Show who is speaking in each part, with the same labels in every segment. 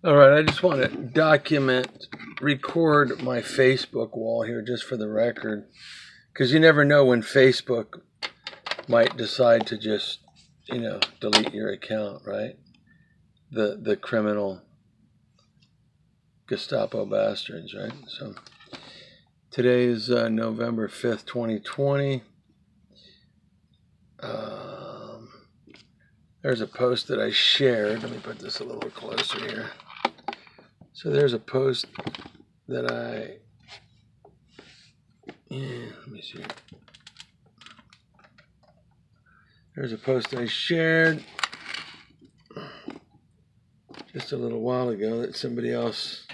Speaker 1: All right, I just want to record my Facebook wall here just for the record, because you never know when Facebook might decide to just, delete your account, right? The criminal Gestapo bastards, right? So today is November 5th, 2020. There's a post that I shared. Let me put this a little closer here. So there's a post that let me see. There's a post I shared just a little while ago that somebody else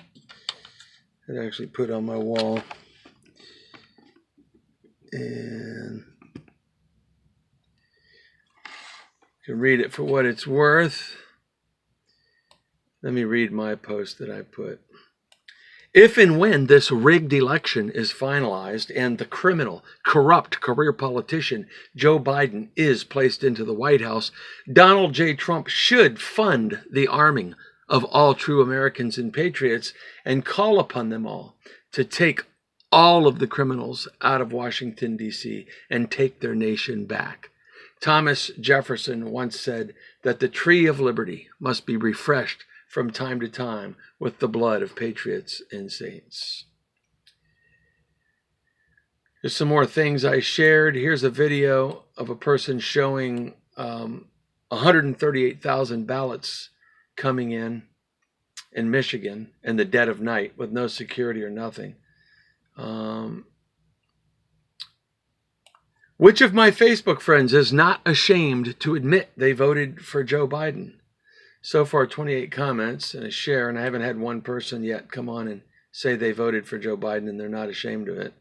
Speaker 1: had actually put on my wall. And you can read it for what it's worth. Let me read my post that I put. If and when this rigged election is finalized and the criminal, corrupt career politician Joe Biden is placed into the White House, Donald J. Trump should fund the arming of all true Americans and patriots and call upon them all to take all of the criminals out of Washington, D.C. and take their nation back. Thomas Jefferson once said that the tree of liberty must be refreshed from time to time with the blood of patriots and saints. There's some more things I shared. Here's a video of a person showing 138,000 ballots coming in Michigan in the dead of night with no security or nothing. Which of my Facebook friends is not ashamed to admit they voted for Joe Biden? So far, 28 comments and a share, and I haven't had one person yet come on and say they voted for Joe Biden and they're not ashamed of it.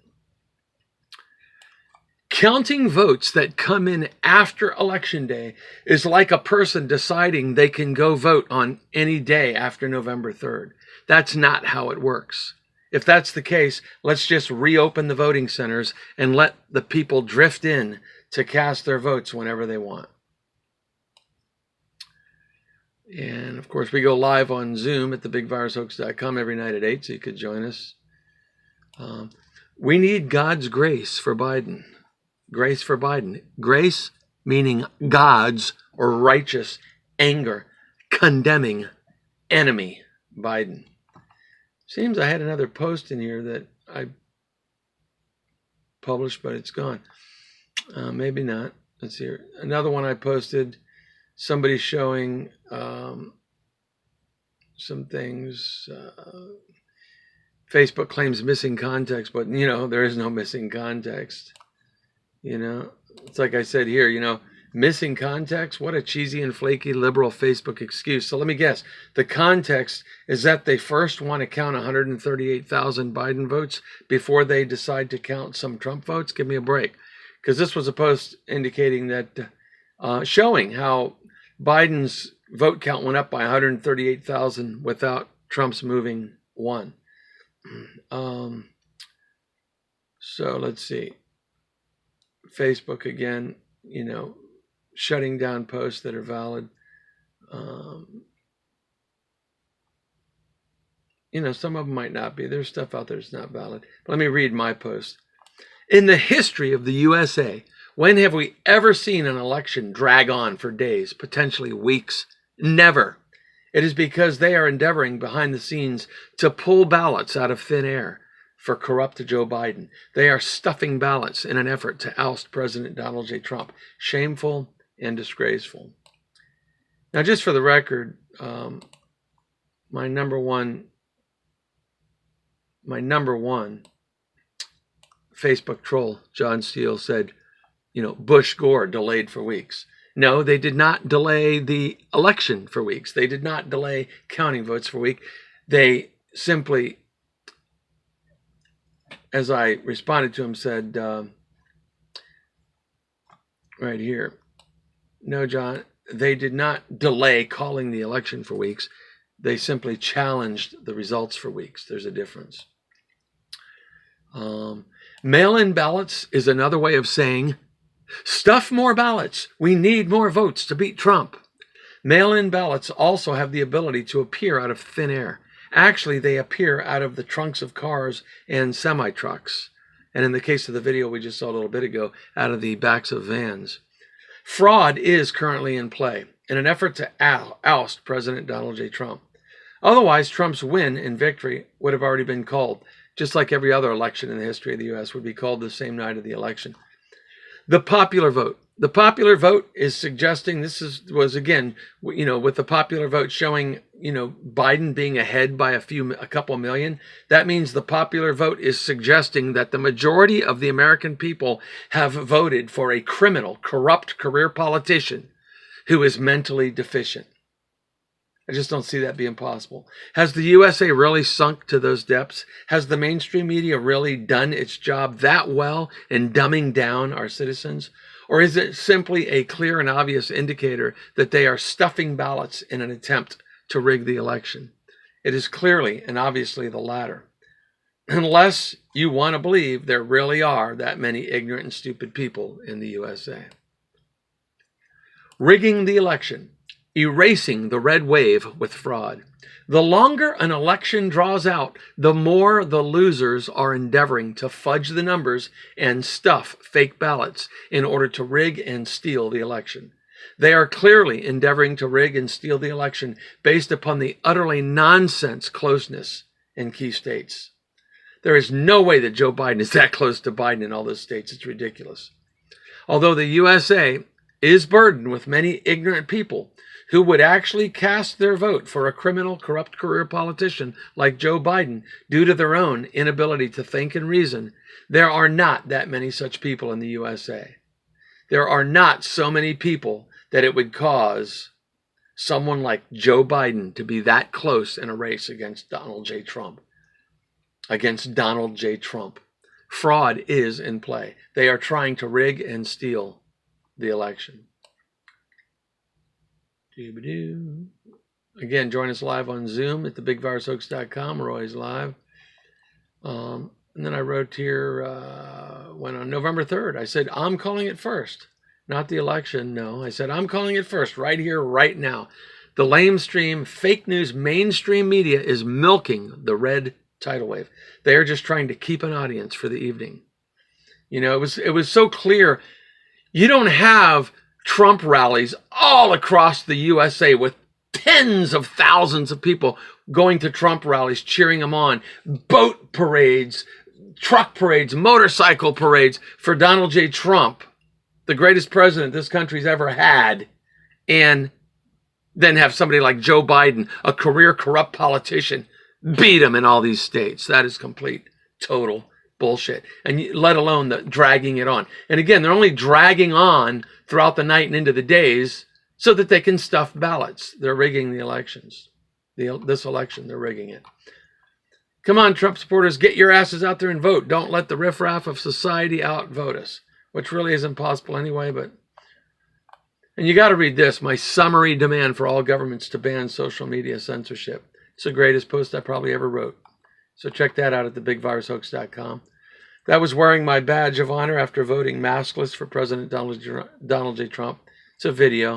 Speaker 1: Counting votes that come in after Election Day is like a person deciding they can go vote on any day after November 3rd. That's not how it works. If that's the case, let's just reopen the voting centers and let the people drift in to cast their votes whenever they want. And of course, we go live on Zoom at thebigvirushoax.com every night at 8, so you could join us. We need God's grace for Biden. Grace for Biden. Grace meaning God's or righteous anger, condemning enemy Biden. Seems I had another post in here that I published, but it's gone. Maybe not. Let's see here. Another one I posted. Somebody showing some things. Facebook claims missing context, but there is no missing context. It's like I said here, missing context. What a cheesy and flaky liberal Facebook excuse. So let me guess. The context is that they first want to count 138,000 Biden votes before they decide to count some Trump votes. Give me a break, because this was a post indicating that showing how Biden's vote count went up by 138,000 without Trump's moving one. So let's see. Facebook again, shutting down posts that are valid. Some of them might not be. There's stuff out there that's not valid. But let me read my post. In the history of the USA, when have we ever seen an election drag on for days, potentially weeks? Never. It is because they are endeavoring behind the scenes to pull ballots out of thin air for corrupt Joe Biden. They are stuffing ballots in an effort to oust President Donald J. Trump. Shameful and disgraceful. Now, just for the record, my number one Facebook troll, John Steele, said, Bush Gore delayed for weeks. No, they did not delay the election for weeks. They did not delay counting votes for a week. They simply, as I responded to him, said, right here, no, John, they did not delay calling the election for weeks. They simply challenged the results for weeks. There's a difference. Mail-in ballots is another way of saying, stuff more ballots. We need more votes to beat Trump. Mail-in ballots also have the ability to appear out of thin air. Actually, they appear out of the trunks of cars and semi-trucks. And in the case of the video we just saw a little bit ago, out of the backs of vans. Fraud is currently in play in an effort to oust President Donald J. Trump. Otherwise, Trump's win and victory would have already been called, just like every other election in the history of the U.S. would be called the same night of the election. The popular vote. The popular vote is suggesting, was again, with the popular vote showing, Biden being ahead by a couple million. That means the popular vote is suggesting that the majority of the American people have voted for a criminal, corrupt career politician who is mentally deficient. I just don't see that being possible. Has the USA really sunk to those depths? Has the mainstream media really done its job that well in dumbing down our citizens? Or is it simply a clear and obvious indicator that they are stuffing ballots in an attempt to rig the election? It is clearly and obviously the latter. Unless you want to believe there really are that many ignorant and stupid people in the USA. Rigging the election. Erasing the red wave with fraud. The longer an election draws out, the more the losers are endeavoring to fudge the numbers and stuff fake ballots in order to rig and steal the election. They are clearly endeavoring to rig and steal the election based upon the utterly nonsense closeness in key states. There is no way that Joe Biden is that close to Biden in all those states. It's ridiculous. Although the USA is burdened with many ignorant people who would actually cast their vote for a criminal, corrupt career politician like Joe Biden due to their own inability to think and reason, there are not that many such people in the USA. There are not so many people that it would cause someone like Joe Biden to be that close in a race against Donald J. Trump. Fraud is in play. They are trying to rig and steal the election. Again, join us live on Zoom at thebigvirushoax.com. We're always live. And then I wrote here, when on November 3rd, I said, I'm calling it first. Not the election, no. I said, I'm calling it first, right here, right now. The lamestream, fake news, mainstream media is milking the red tidal wave. They are just trying to keep an audience for the evening. It was so clear. You don't have Trump rallies all across the USA with tens of thousands of people going to Trump rallies, cheering him on, boat parades, truck parades, motorcycle parades for Donald J. Trump, the greatest president this country's ever had, and then have somebody like Joe Biden, a career corrupt politician, beat him in all these states. That is complete, total bullshit. And let alone the dragging it on. And again, they're only dragging on throughout the night and into the days so that they can stuff ballots. They're rigging the elections. This election, they're rigging it. Come on, Trump supporters, get your asses out there and vote. Don't let the riffraff of society outvote us, which really isn't possible anyway. And you got to read this, my summary demand for all governments to ban social media censorship. It's the greatest post I probably ever wrote. So check that out at thebigvirushoax.com. That was wearing my badge of honor after voting maskless for President Donald J. Trump. It's a video.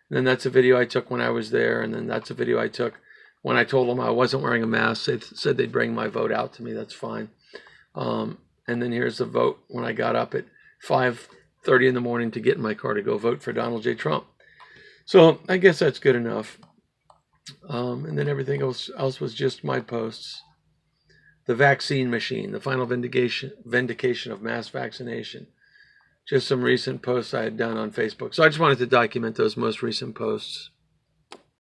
Speaker 1: And then that's a video I took when I was there. And then that's a video I took when I told them I wasn't wearing a mask. They said they'd bring my vote out to me. That's fine. And then here's the vote when I got up at 5:30 in the morning to get in my car to go vote for Donald J. Trump. So I guess that's good enough. And then everything else was just my posts. The vaccine machine, the final vindication of mass vaccination. Just some recent posts I had done on Facebook. So I just wanted to document those most recent posts.